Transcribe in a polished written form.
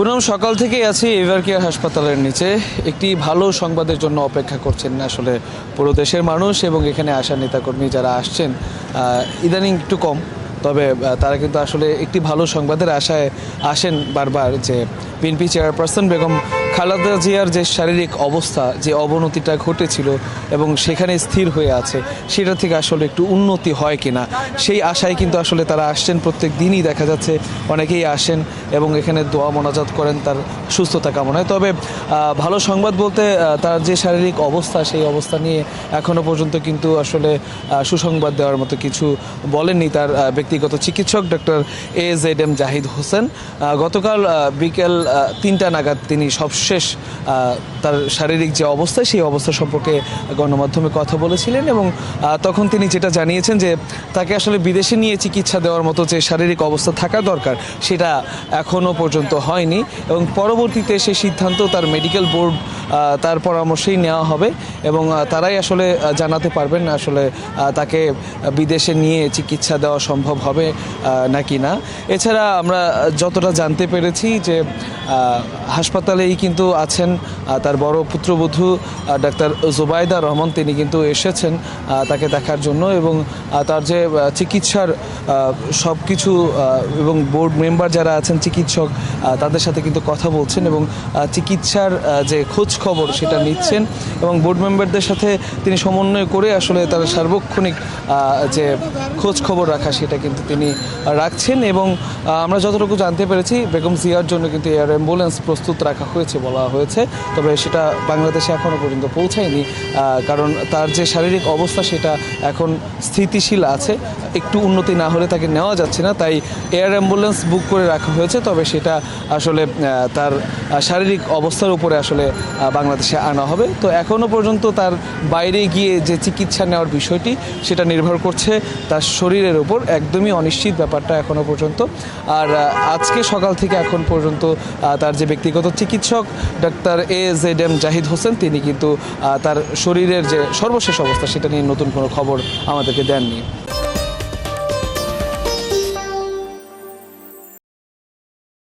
পুনম সকাল থেকেই আছি এভার কেয়ার হাসপাতালের নিচে। একটি ভালো সংবাদের জন্য অপেক্ষা করছেন আসলে পুরো দেশের মানুষ এবং এখানে আসা নেতাকর্মী যারা আসছেন ইদানিং একটু কম, তবে তারা কিন্তু আসলে একটি ভালো সংবাদের আশায় আসেন বারবার, যে বিএনপি চেয়ারপারসন বেগম খালেদা জিয়ার যে শারীরিক অবস্থা, যে অবনতিটা ঘটেছিল এবং সেখানে স্থির হয়ে আছে, সেটা থেকে আসলে একটু উন্নতি হয় কিনা সেই আশায় কিন্তু আসলে তারা আসছেন। প্রত্যেক দিনই দেখা যাচ্ছে অনেকেই আসেন এবং এখানে দোয়া মোনাজাত করেন তার সুস্থতা কামনায়। তবে ভালো সংবাদ বলতে তার যে শারীরিক অবস্থা, সেই অবস্থা নিয়ে এখনও পর্যন্ত কিন্তু আসলে সুসংবাদ দেওয়ার মতো কিছু বলেননি তার ব্যক্তিগত চিকিৎসক ডক্টর AZM জাহিদ হোসেন। গতকাল বিকেল 3টা নাগাদ তিনি সবশেষ তার শারীরিক যে অবস্থা, সেই অবস্থা সম্পর্কে গণমাধ্যমে কথা বলেছিলেন এবং তখন তিনি যেটা জানিয়েছেন যে তাকে আসলে বিদেশে নিয়ে চিকিৎসা দেওয়ার মতো যে শারীরিক অবস্থা থাকা দরকার সেটা এখনও পর্যন্ত হয়নি এবং পরবর্তীতে সেই সিদ্ধান্ত তার মেডিকেল বোর্ড তার পরামর্শেই নেওয়া হবে এবং তারাই আসলে জানাতে পারবেন আসলে তাকে বিদেশে নিয়ে চিকিৎসা দেওয়া সম্ভব হবে নাকি না। এছাড়া আমরা যতটা জানতে পেরেছি যে হাসপাতালেই কিন্তু আছেন তার বড় পুত্রবধূ ডাক্তার জুবাইদা রহমান, তিনি কিন্তু এসেছেন তাকে দেখার জন্য এবং তার যে চিকিৎসার সব কিছু এবং বোর্ড মেম্বার যারা আছেন চিকিৎসক, তাদের সাথে কিন্তু কথা বলছেন এবং চিকিৎসার যে খোঁজ খবর সেটা নিচ্ছেন এবং বোর্ড মেম্বারদের সাথে তিনি সমন্বয় করে আসলে তার সার্বক্ষণিক যে খোঁজ খবর রাখা সেটা কিন্তু তিনি রাখছেন। এবং আমরা যতটুকু জানতে পেরেছি বেগম জিয়ার জন্য কিন্তু এয়ার অ্যাম্বুলেন্স প্রস্তুত রাখা হয়েছে বলা হয়েছে, তবে সেটা বাংলাদেশে এখনও পর্যন্ত পৌঁছায়নি, কারণ তার যে শারীরিক অবস্থা সেটা এখন স্থিতিশীল আছে, একটু উন্নতি না হলে তাকে নেওয়া যাচ্ছে না, তাই এয়ার অ্যাম্বুলেন্স বুক করে রাখা হয়েছে। তবে সেটা আসলে তার শারীরিক অবস্থার উপরে আসলে বাংলাদেশে আনা হবে। তো এখনও পর্যন্ত তার বাইরে গিয়ে যে চিকিৎসা নেওয়ার বিষয়টি সেটা নির্ভর করছে তার শরীরের উপর, একদমই অনিশ্চিত ব্যাপারটা এখনও পর্যন্ত। আর আজকে সকাল থেকে এখন পর্যন্ত তার যে ব্যক্তিগত চিকিৎসক ডাক্তার AZM জাহিদ হোসেন, তিনি কিন্তু তার শরীরের যে সর্বশেষ অবস্থা সেটা নিয়ে নতুন কোনো খবর আমাদেরকে দেননি।